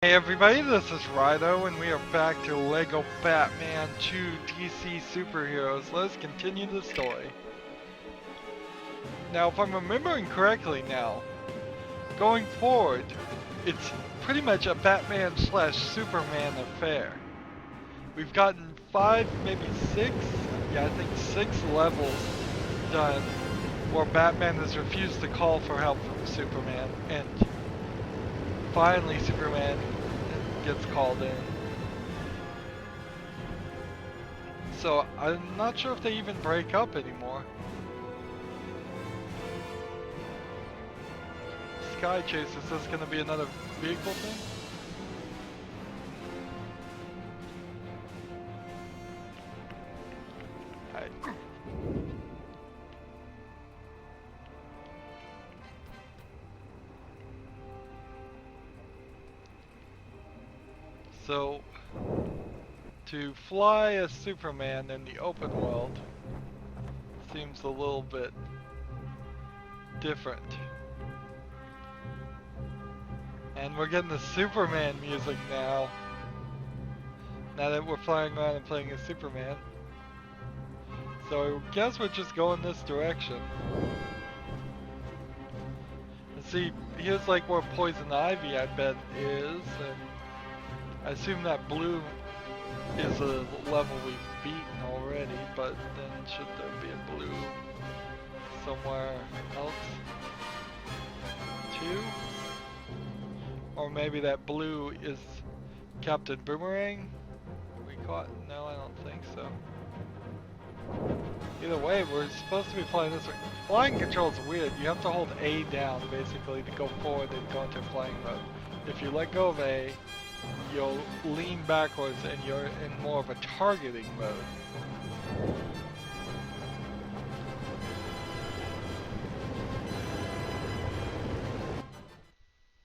Hey everybody, this is Rydo, and we are back to LEGO Batman 2 DC Superheroes. Let's continue the story. Now, if I'm remembering correctly now, going forward, it's pretty much a Batman slash Superman affair. We've gotten 5, maybe 6, yeah I think 6 levels done where Batman has refused to call for help from Superman, and finally Superman gets called in. So I'm not sure if they even break up anymore. Sky Chase, is this going to be another vehicle thing? Alright. So, to fly as Superman in the open world seems a little bit different. And we're getting the Superman music now. Now that we're flying around and playing as Superman. So I guess we're just going this direction. And see, here's like where Poison Ivy I bet is, and I assume that blue is a level we've beaten already, but then should there be a blue somewhere else too? Or maybe that blue is Captain Boomerang? We caught? No, I don't think so. Either way, we're supposed to be flying this way. Flying control is weird. You have to hold A down basically to go forward and go into flying mode. If you let go of A, you'll lean backwards and you're in more of a targeting mode.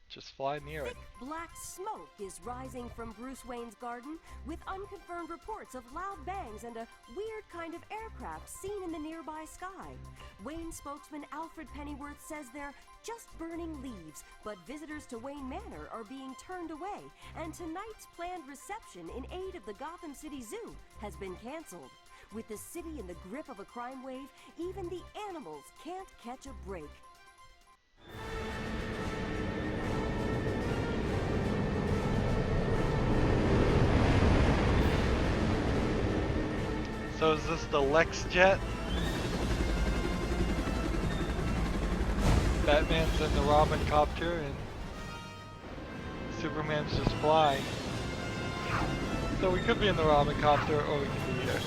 Just fly near it. Black smoke is rising from Bruce Wayne's garden, with unconfirmed reports of loud bangs and a weird kind of aircraft seen in the nearby sky. Wayne spokesman Alfred Pennyworth says they're just burning leaves, but visitors to Wayne Manor are being turned away, and tonight's planned reception in aid of the Gotham City Zoo has been canceled. With the city in the grip of a crime wave, even the animals can't catch a break. So is this the Lex jet? Batman's in the Robin copter and Superman's just flying. So we could be in the Robin copter or we could be here.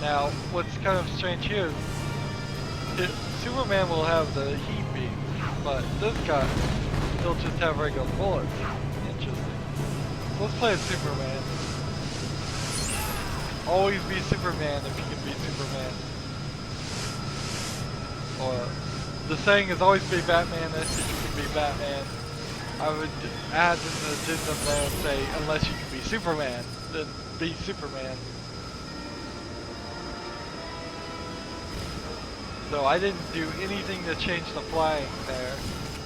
Now, what's kind of strange here is Superman will have the heat beam, but this guy, he'll just have regular bullets. Interesting. So let's play as Superman. Always be Superman if you can be Superman. Or the saying is always be Batman if you can be Batman. I would add in the addendum there and say unless you can be Superman, then be Superman. So I didn't do anything to change the flying there.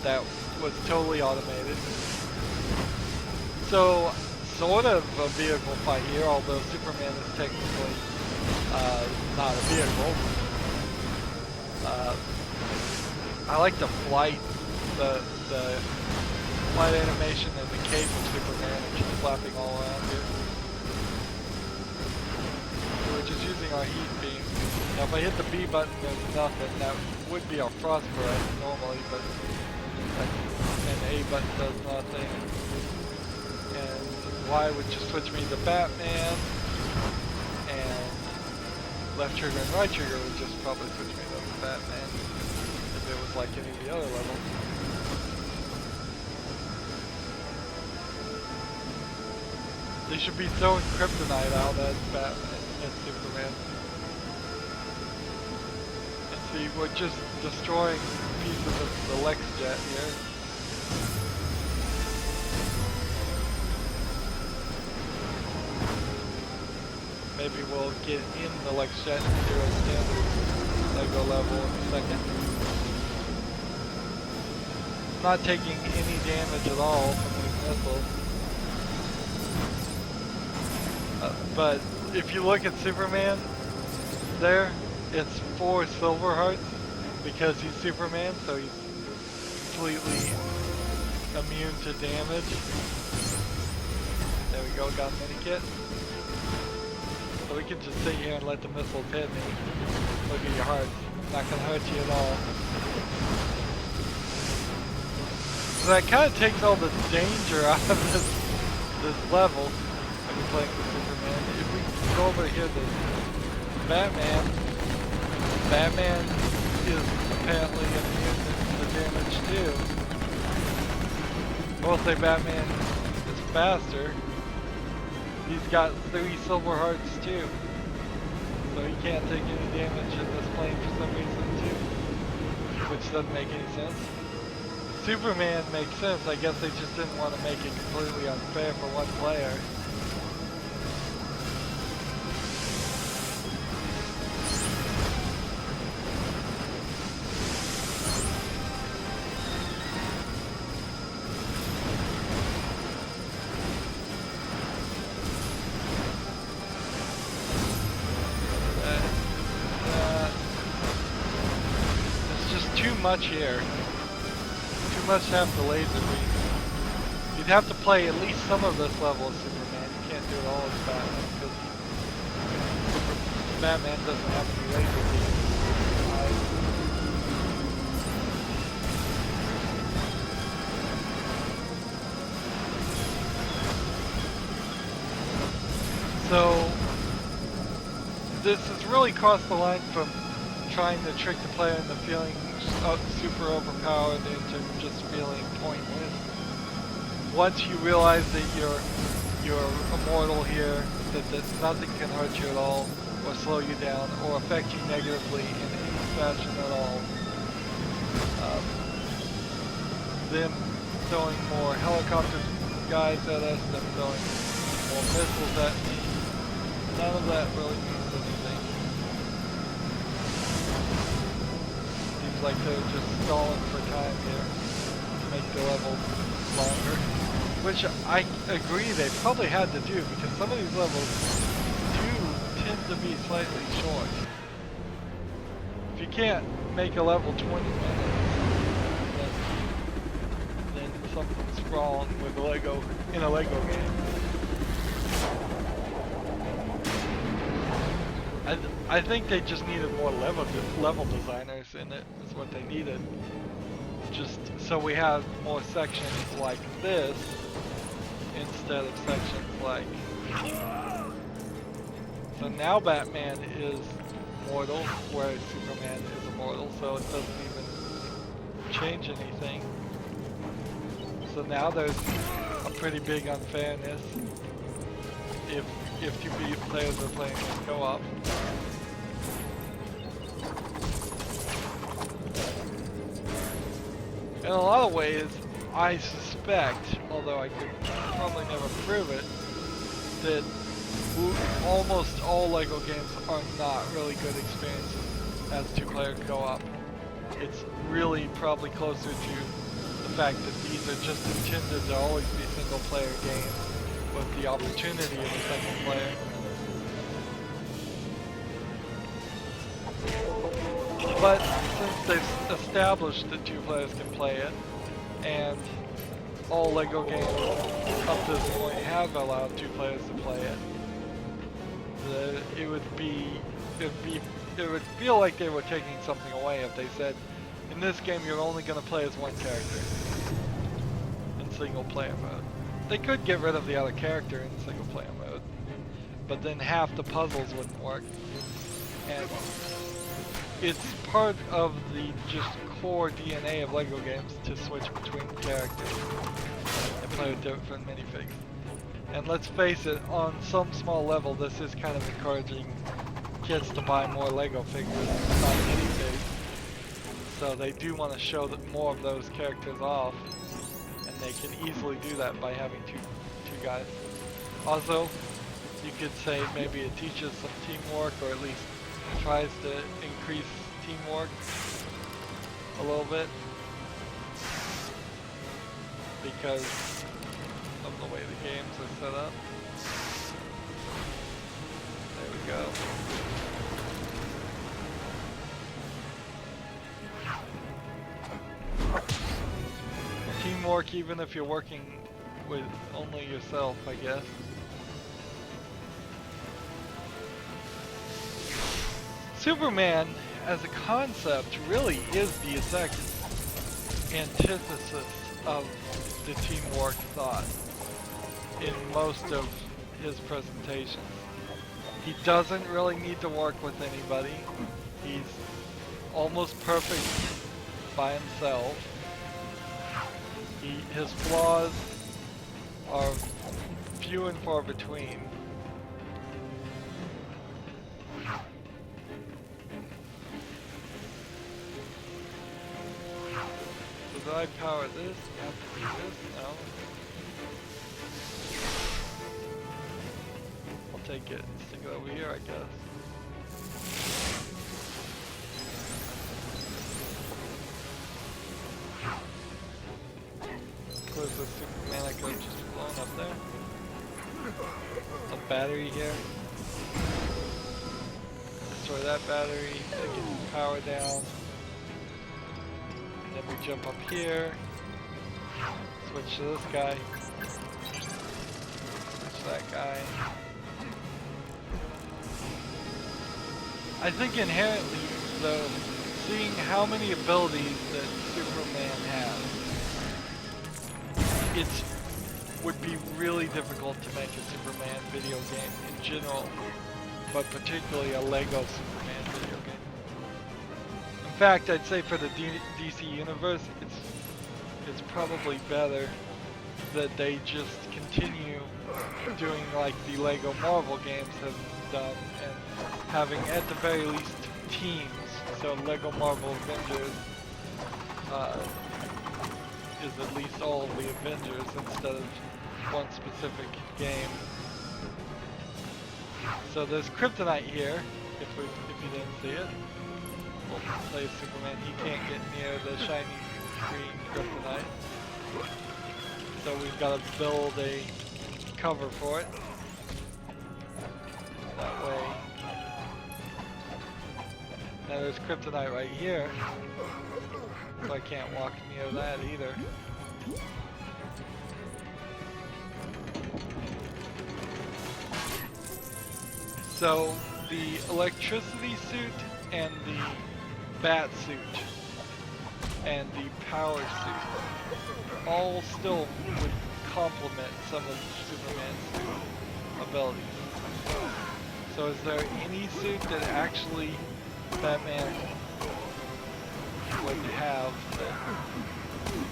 That was totally automated. So sort of a vehicle fight here, although Superman is technically not a vehicle. I like the flight, the flight animation and the cape of Superman, which is flapping all around here. So we're just using our heat beam. Now if I hit the B button, there's nothing. That would be our frost barrage normally, but and A button does nothing. And Y would just switch me to Batman, and left trigger and right trigger would just probably switch me to Batman if it was like any of the other levels. They should be throwing kryptonite out as Batman and Superman. And see, we're just destroying pieces of the Lex jet here. Maybe we'll get in the Lex jet and do a standard LEGO level in a second. not taking any damage at all from these missiles. But if you look at Superman there, it's 4 silver hearts because he's Superman, so he's completely immune to damage. There we go, got a mini kit. So we can just sit here and let the missiles hit me. Look at your hearts. Not gonna hurt you at all. So that kind of takes all the danger out of this level when you're playing with Superman. If we go over here to Batman, Batman is apparently immune to damage too. We'll say Batman is faster. He's got 3 silver hearts too. So he can't take any damage in this plane for some reason too. Which doesn't make any sense. Superman makes sense. I guess they just didn't want to make it completely unfair for one player. Much here. Too much to have the laser beam. You'd have to play at least some of this level of Superman. You can't do it all as Batman because Batman doesn't have any laser beams. So this has really crossed the line from trying to trick the player into feeling super overpowered into just feeling pointless. Once you realize that you're immortal here, that nothing can hurt you at all, or slow you down, or affect you negatively in any fashion at all. Them throwing more helicopter guys at us, them throwing more missiles at me, none of that really means anything. Like they're just stalling for time here to make the level longer, which I agree they probably had to do because some of these levels do tend to be slightly short. If you can't make a level 20 minutes, then something's wrong with Lego in a Lego game. I think they just needed more level designers in it, is what they needed. Just so we have more sections like this, instead of sections like... So now Batman is mortal, whereas Superman is immortal, so it doesn't even change anything. So now there's a pretty big unfairness if 2 players are playing this co-op. In a lot of ways, I suspect, although I could probably never prove it, that almost all LEGO games are not really good experiences as 2-player co-op. It's really probably closer to the fact that these are just intended to always be single-player games with the opportunity of a second player. But since they've established that 2 players can play it, and all LEGO games up to this point have allowed 2 players to play it, it would feel like they were taking something away if they said, in this game you're only going to play as one character in single player mode. They could get rid of the other character in single player mode, but then half the puzzles wouldn't work. And it's part of the just core DNA of LEGO games to switch between characters and play with different minifigs. And let's face it, on some small level this is kind of encouraging kids to buy more LEGO figures, not minifigs. So they do want to show that more of those characters off, and they can easily do that by having two guys. Also, you could say maybe it teaches some teamwork, or at least tries to increase teamwork a little bit. because of the way the games are set up. There we go. Teamwork even if you're working with only yourself, I guess. Superman as a concept really is the exact antithesis of the teamwork thought in most of his presentations. He doesn't really need to work with anybody. He's almost perfect by himself. His flaws are few and far between. So did I power this? You have to do this? No. I'll take it. Stick it over here, I guess. Of course, the Superman I could have just blown up there. A battery here. Destroy that battery. Take its power down. Then we jump up here. Switch to this guy. Switch that guy. I think inherently, though, seeing how many abilities that Superman has, it would be really difficult to make a Superman video game in general, but particularly a Lego Superman video game. In fact, I'd say for the DC universe, it's probably better that they just continue doing like the Lego Marvel games have done and having at the very least teams. So Lego Marvel Avengers is at least all of the Avengers instead of one specific game. So there's Kryptonite here, if you didn't see it. We'll play Superman, he can't get near the shiny green Kryptonite. So we've got to build a cover for it. That way. Now there's Kryptonite right here. So I can't walk near that either. So the electricity suit and the bat suit and the power suit all still would complement some of Superman's abilities. So is there any suit that actually Batman would have that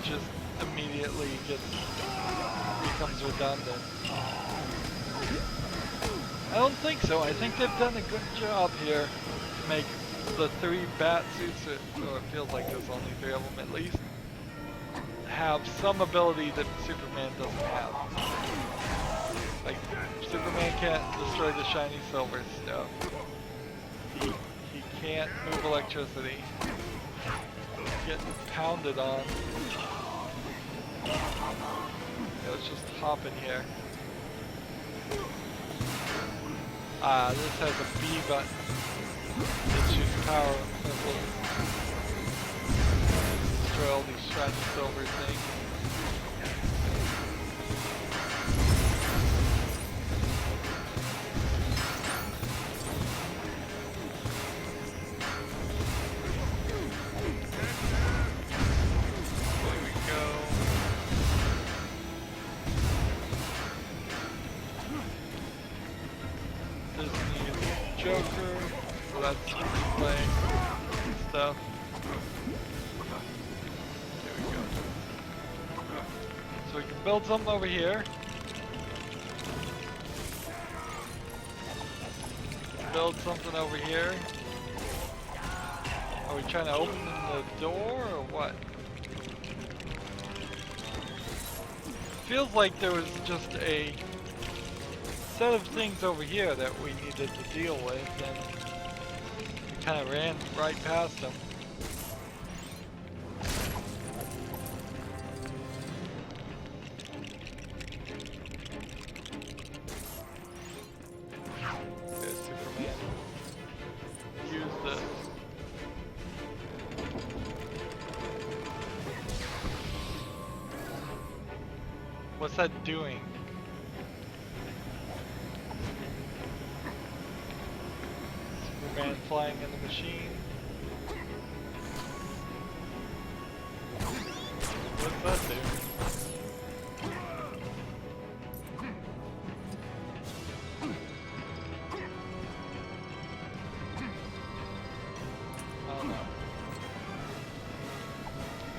just immediately becomes redundant? I don't think so. I think they've done a good job here to make the 3 bat suits, or it feels like there's only 3 of them at least, have some ability that Superman doesn't have. Like, Superman can't destroy the shiny silver stuff. He can't move electricity. He's getting pounded on. Let's just hop in here. This has a B button. It shoots power missiles. Destroy all these shiny silver things. There we go. This needs Joker, so that's playing stuff. There we go. So we can build something over here. Build something over here. Are we trying to open the door or what? Feels like there was just a set of things over here that we needed to deal with, and we kind of ran right past them. What's that doing? Superman flying in the machine. What's that do? I don't know.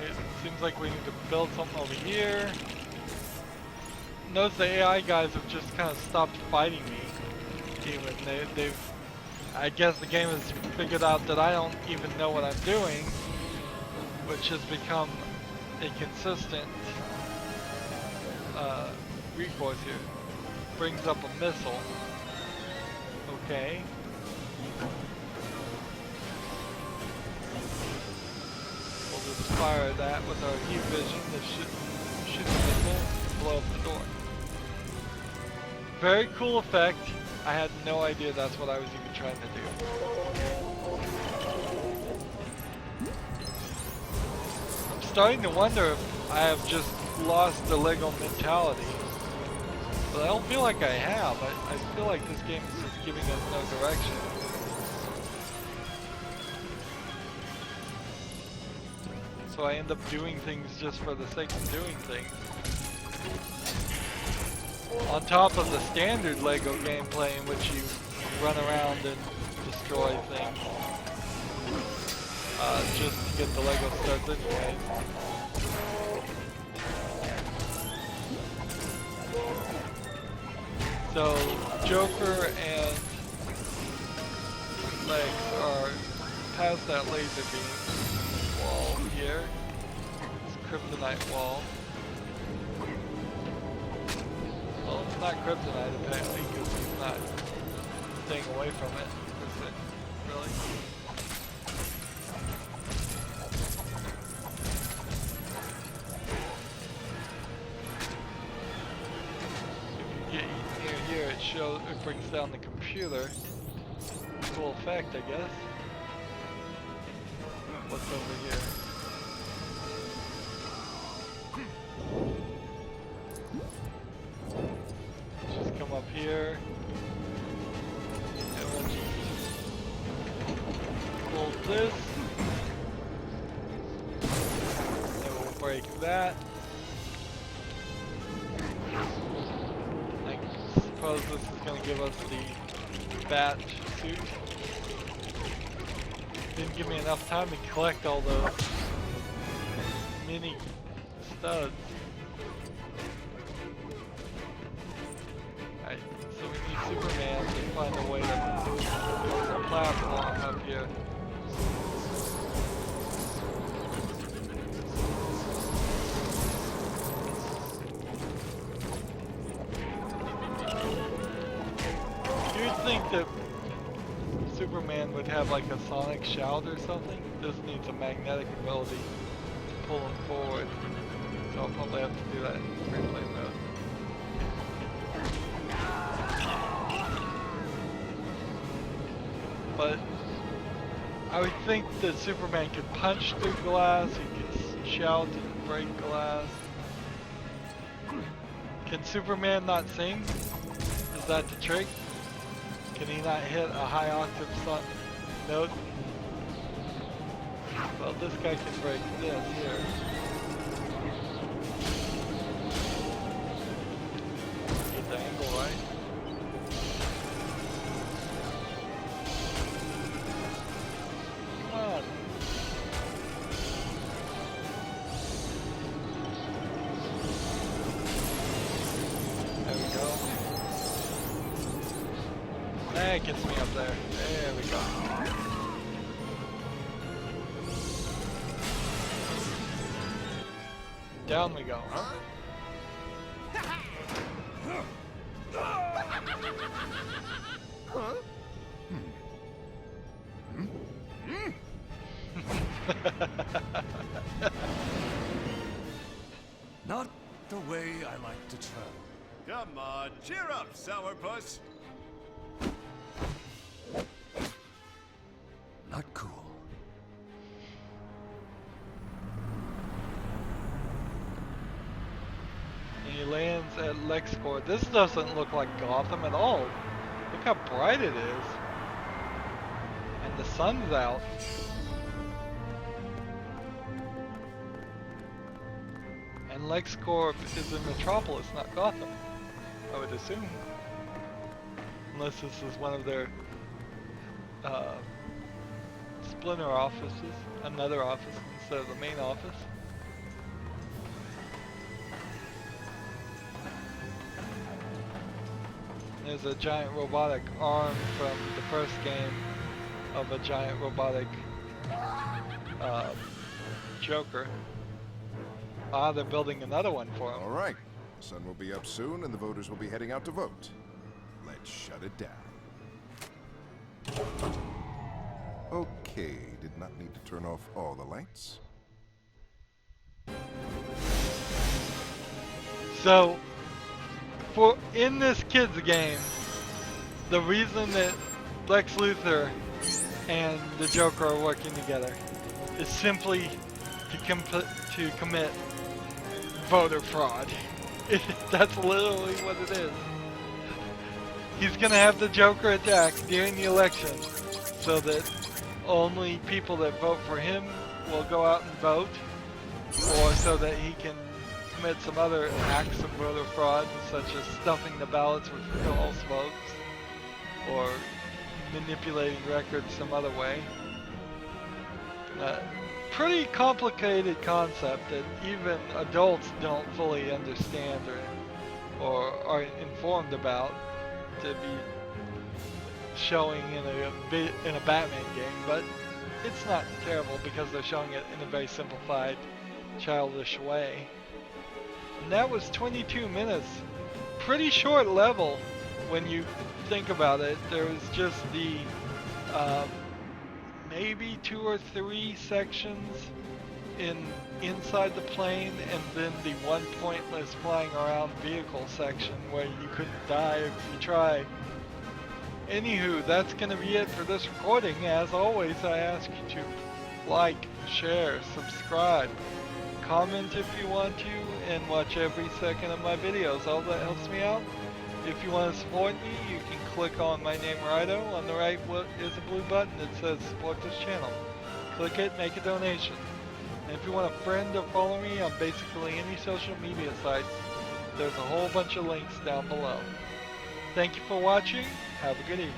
It seems like we need to build something over here. Notice the AI guys have just kind of stopped fighting me. Even they've, I guess the game has figured out that I don't even know what I'm doing, which has become a consistent recourse here. Brings up a missile. Okay. We'll just fire that with our heat vision to shoot the missile and blow up the door. Very cool effect. I had no idea that's what I was even trying to do. I'm starting to wonder if I have just lost the Lego mentality. But I don't feel like I have. I feel like this game is just giving us no direction. So I end up doing things just for the sake of doing things. On top of the standard Lego gameplay in which you run around and destroy things. Just to get the Lego studs anyway. So, Joker and Lex are past that laser beam wall here. This kryptonite wall. Well, it's not kryptonite apparently because he's not staying away from it. Is it? Really? If you get near here, it brings down the computer. Cool effect, I guess. What's over here? Just come up here. And we'll just pull this. And we'll break that. I suppose this is going to give us the bat suit. Didn't give me enough time to collect all those mini studs. Alright, so we need Superman to find a way to build some platform up here. You'd think that Superman would have like a sonic shout or something. This needs a magnetic ability to pull him forward. So I'll probably have to do that in replay mode. But I would think that Superman could punch through glass, he could shout and break glass. Can Superman not sing? Is that the trick? Can he not hit a high octave note? Well, this guy can break this here. Get the angle right. Come on. There we go. That gets me up there. There we go. Down we go. Huh? Not the way I like to travel. Come on, cheer up, sourpuss. Not cool. Any lands at LexCorp. This doesn't look like Gotham at all. Look how bright it is. And the sun's out. And LexCorp is in Metropolis, not Gotham, I would assume. Unless this is one of their splinter offices, another office instead of the main office. There's a giant robotic arm from the first game of a giant robotic Joker. Ah, they're building another one for him. All right. The sun will be up soon and the voters will be heading out to vote. Let's shut it down. Okay, did not need to turn off all the lights. So, in this kids game, the reason that Lex Luthor and the Joker are working together is simply to commit voter fraud. That's literally what it is. He's gonna have the Joker attack during the election so that only people that vote for him will go out and vote, or so that he can commit some other acts of voter fraud, such as stuffing the ballots with false votes or manipulating records some other way. Pretty complicated concept that even adults don't fully understand or are informed about to be showing in a Batman game, but it's not terrible because they're showing it in a very simplified, childish way. And that was 22 minutes. Pretty short level when you think about it. There was just the maybe 2 or 3 sections inside the plane, and then the one pointless flying around vehicle section where you couldn't die if you tried. Anywho, that's gonna be it for this recording. As always, I ask you to like, share, subscribe, comment if you want to, and watch every second of my videos. All that helps me out. If you want to support me, you can click on my name, Rydo. On the right is a blue button that says support this channel. Click it, make a donation. And if you want a friend or follow me on basically any social media sites, there's a whole bunch of links down below. Thank you for watching. Have a good evening.